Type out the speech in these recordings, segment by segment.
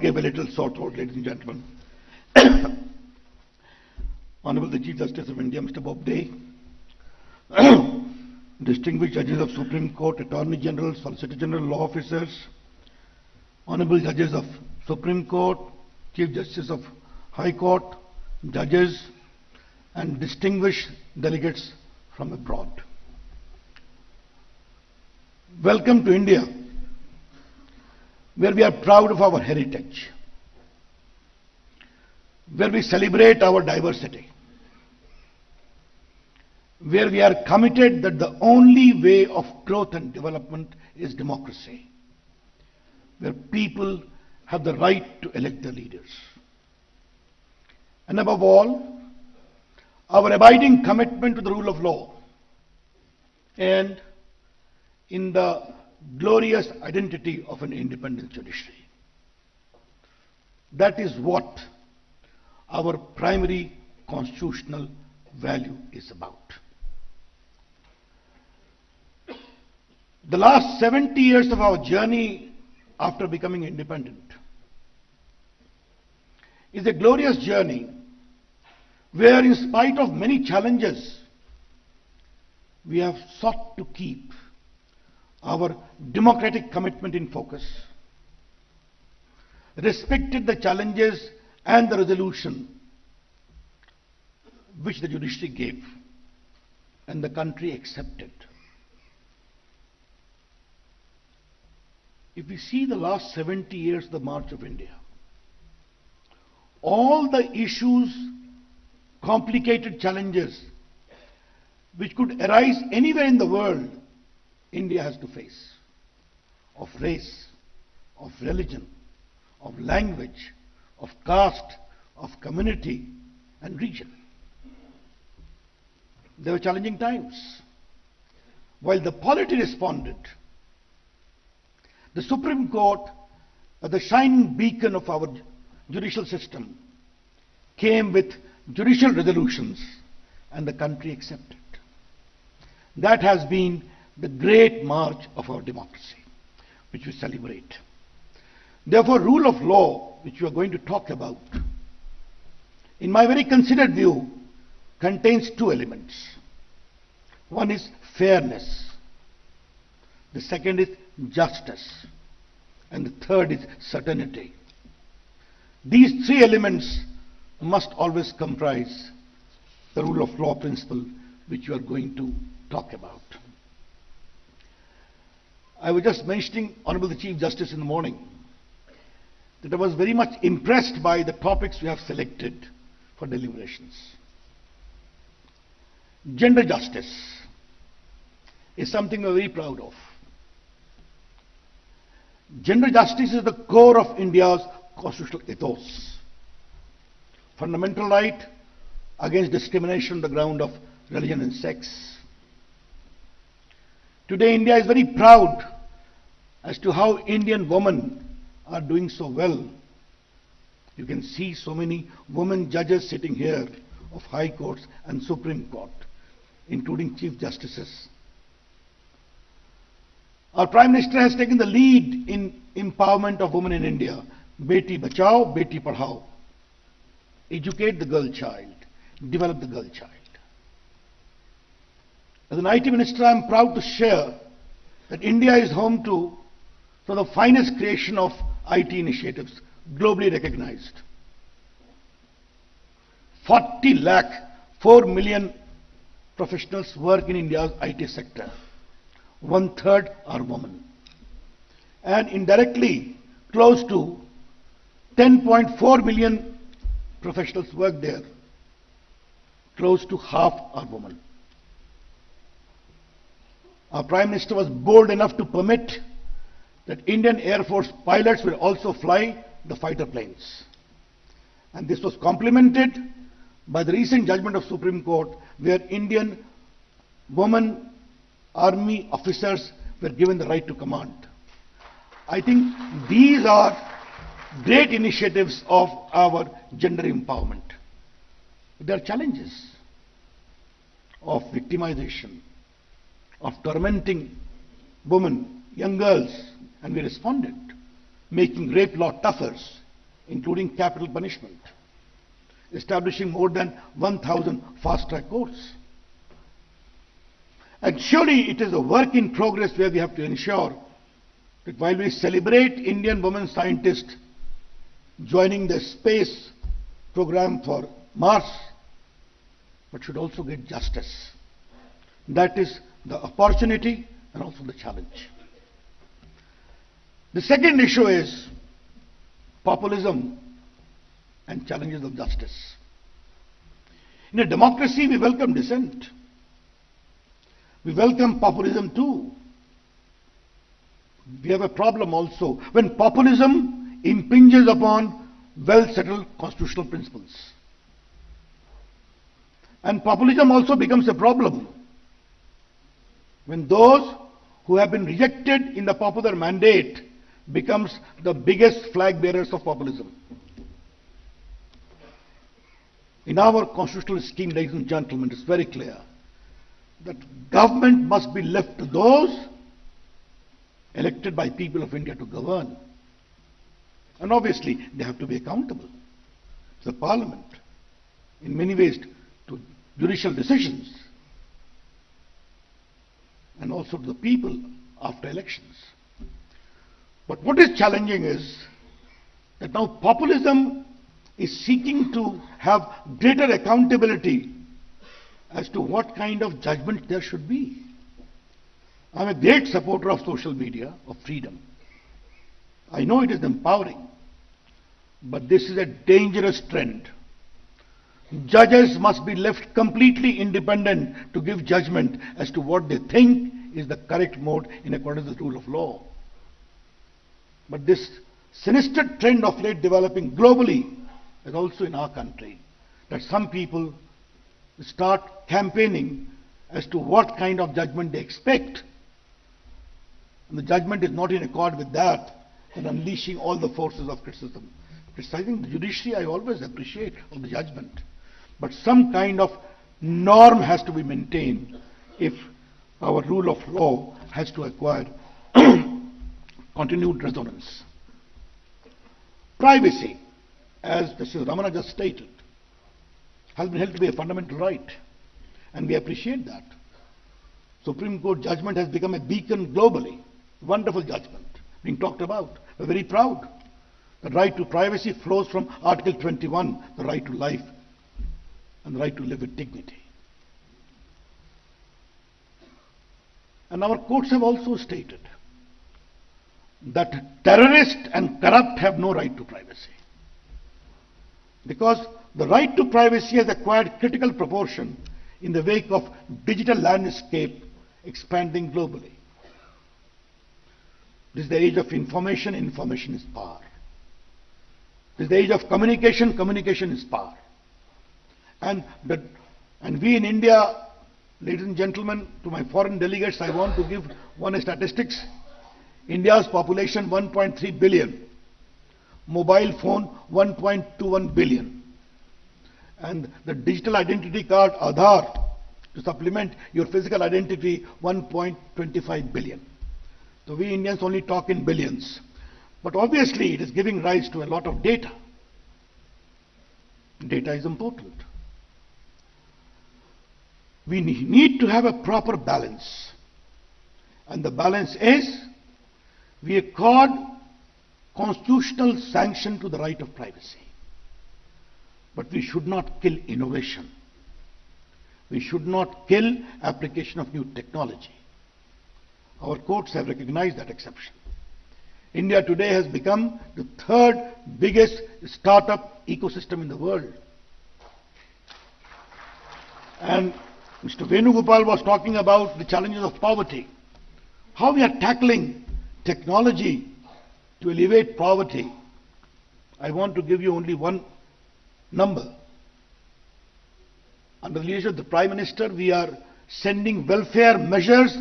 gave a little sore throat, ladies and gentlemen. Honorable the Chief Justice of India, Mr. Bobde, distinguished judges of Supreme Court, Attorney General, Solicitor General, law officers, Honorable judges of Supreme Court, Chief Justice of High Court, judges, and distinguished delegates from abroad. Welcome to India, where we are proud of our heritage, where we celebrate our diversity, where we are committed that the only way of growth and development is democracy, where people have the right to elect their leaders. And above all, our abiding commitment to the rule of law and in the glorious identity of an independent judiciary. That is what our primary constitutional value is about. The last 70 years of our journey after becoming independent is a glorious journey where, in spite of many challenges, we have sought to keep our democratic commitment in focus, respected the challenges and the resolution which the judiciary gave and the country accepted. If we see the last 70 years of the march of India, all the issues, complicated challenges which could arise anywhere in the world, India has to face, of race, of religion, of language, of caste, of community and region. There were challenging times. While the polity responded, the Supreme Court, the shining beacon of our judicial system, came with judicial resolutions and the country accepted. That has been the great march of our democracy, which we celebrate. Therefore, rule of law, which we are going to talk about, in my very considered view, contains two elements. One is fairness, the second is justice, and the third is certainty. These three elements must always comprise the rule of law principle which you are going to talk about. I was just mentioning, Honorable the Chief Justice, in the morning that I was very much impressed by the topics we have selected for deliberations. Gender justice is something we are very proud of. Gender justice is the core of India's constitutional ethos. Fundamental right against discrimination on the ground of religion and sex. Today, India is very proud as to how Indian women are doing so well. You can see so many women judges sitting here of High Courts and Supreme Court, including Chief Justices. Our Prime Minister has taken the lead in empowerment of women in India. Beti Bachao, Beti Padhao. Educate the girl child, develop the girl child. As an IT Minister, I am proud to share that India is home to some of the finest creation of IT initiatives, globally recognized. 40 lakh, 4 million professionals work in India's IT sector. 1/3 are women. And indirectly, close to 10.4 million professionals work there. Close to half are women. Our Prime Minister was bold enough to permit that Indian Air Force pilots will also fly the fighter planes. And this was complemented by the recent judgment of Supreme Court, where Indian women army officers were given the right to command. I think these are great initiatives of our gender empowerment. There are challenges of victimization, of tormenting women, young girls, and we responded, making rape law tougher, including capital punishment, establishing more than 1,000 fast-track courts. And surely it is a work in progress where we have to ensure that while we celebrate Indian women scientists joining the space program for Mars, but should also get justice. That is the opportunity and also the challenge. The second issue is populism and challenges of justice. In a democracy, we welcome dissent. We welcome populism too. We have a problem also when populism impinges upon well-settled constitutional principles. And populism also becomes a problem when those who have been rejected in the popular mandate becomes the biggest flag bearers of populism. In our constitutional scheme, ladies and gentlemen, it is very clear that government must be left to those elected by people of India to govern. And obviously, they have to be accountable to the parliament, in many ways to judicial decisions, and also to the people after elections. But what is challenging is that now populism is seeking to have greater accountability as to what kind of judgment there should be. I am a great supporter of social media, of freedom. I know it is empowering, but this is a dangerous trend. Judges must be left completely independent to give judgment as to what they think is the correct mode in accordance with the rule of law. But this sinister trend of late developing globally is also in our country, that some people start campaigning as to what kind of judgment they expect. And the judgment is not in accord with that, and unleashing all the forces of criticism. Criticizing the judiciary, I always appreciate of the judgment. But some kind of norm has to be maintained if our rule of law has to acquire continued resonance. Privacy, as Justice Ramana just stated, has been held to be a fundamental right, and we appreciate that. Supreme Court judgment has become a beacon globally. Wonderful judgment being talked about. We're very proud. The right to privacy flows from Article 21, the right to life and the right to live with dignity. And our courts have also stated that terrorists and corrupt have no right to privacy, because the right to privacy has acquired critical proportion in the wake of digital landscape expanding globally. This is the age of information, information is power. This is the age of communication, communication is power. And we in India, ladies and gentlemen, to my foreign delegates, I want to give one statistics. India's population 1.3 billion, mobile phone 1.21 billion, and the digital identity card Aadhaar to supplement your physical identity 1.25 billion. So we Indians only talk in billions, but obviously it is giving rise to a lot of data. Data is important. We need to have a proper balance, and the balance is we accord constitutional sanction to the right of privacy, but we should not kill innovation. We should not kill application of new technology. Our courts have recognized that exception. India today has become the third biggest startup ecosystem in the world. And Mr. Venugopal was talking about the challenges of poverty. How we are tackling technology to alleviate poverty. I want to give you only one number. Under the leadership of the Prime Minister, we are sending welfare measures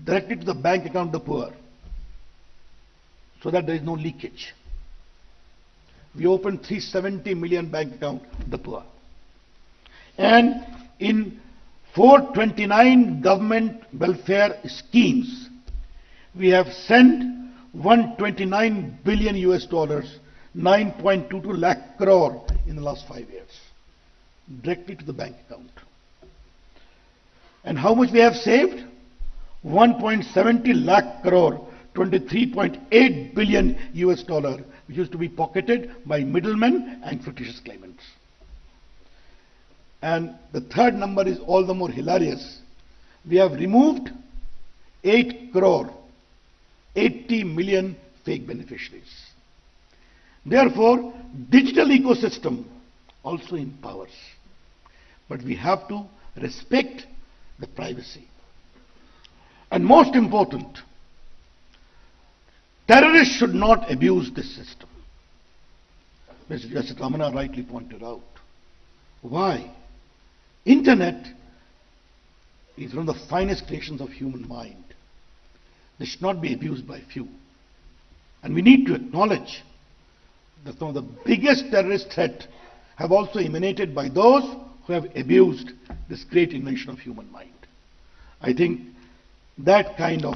directly to the bank account of the poor, so that there is no leakage. We opened 370 million bank account of the poor. And in 429 government welfare schemes, we have sent $129 billion 9.22 lakh crore in the last 5 years, directly to the bank account. And how much we have saved? 1.70 lakh crore, 23.8 billion US dollar, which used to be pocketed by middlemen and fictitious claimants. And the third number is all the more hilarious. We have removed 8 crore, 80 million fake beneficiaries. Therefore, digital ecosystem also empowers. But we have to respect the privacy. And most important, terrorists should not abuse this system. Mr. Justice Ramana rightly pointed out. Why? Internet is one of the finest creations of human mind. This should not be abused by few. And we need to acknowledge that some of the biggest terrorist threats have also emanated by those who have abused this great invention of human mind. I think that kind of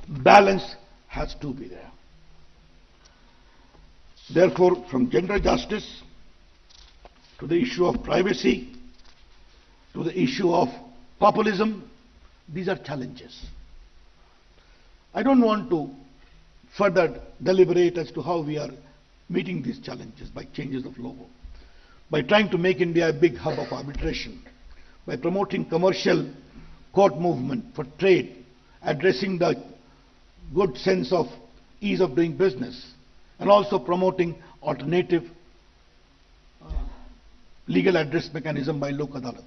balance has to be there. Therefore, from gender justice to the issue of privacy, to the issue of populism, these are challenges. I don't want to further deliberate as to how we are meeting these challenges by changes of law, by trying to make India a big hub of arbitration, by promoting commercial court movement for trade, addressing the good sense of ease of doing business, and also promoting alternative legal address mechanism by Lok Adalat.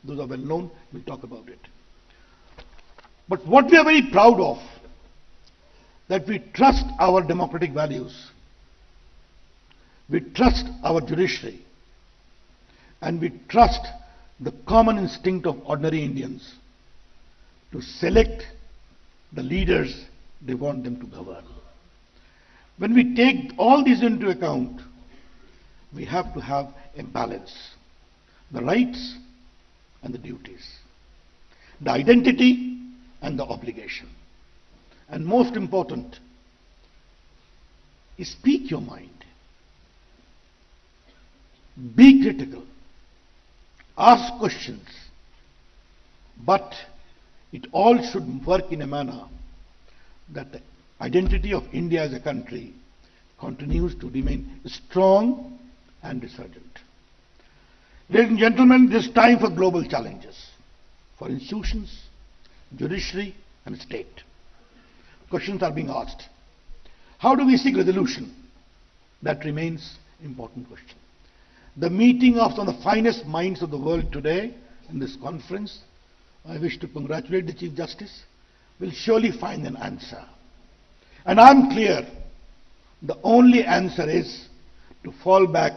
Those are well known, we'll talk about it. But what we are very proud of, that we trust our democratic values, we trust our judiciary, and we trust the common instinct of ordinary Indians to select the leaders they want them to govern. When we take all these into account, we have to have a balance. The rights and the duties. The identity and the obligation. And most important is speak your mind. Be critical. Ask questions. But it all should work in a manner that the identity of India as a country continues to remain strong and resurgent. Ladies and gentlemen, this is time for global challenges, for institutions, judiciary and state. Questions are being asked. How do we seek resolution? That remains an important question. The meeting of some of the finest minds of the world today in this conference, I wish to congratulate the Chief Justice, will surely find an answer. And I'm clear, the only answer is to fall back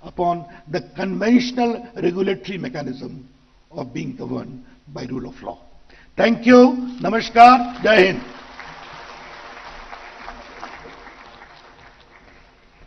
upon the conventional regulatory mechanism of being governed by rule of law. Thank you. Namaskar. Jai Hind.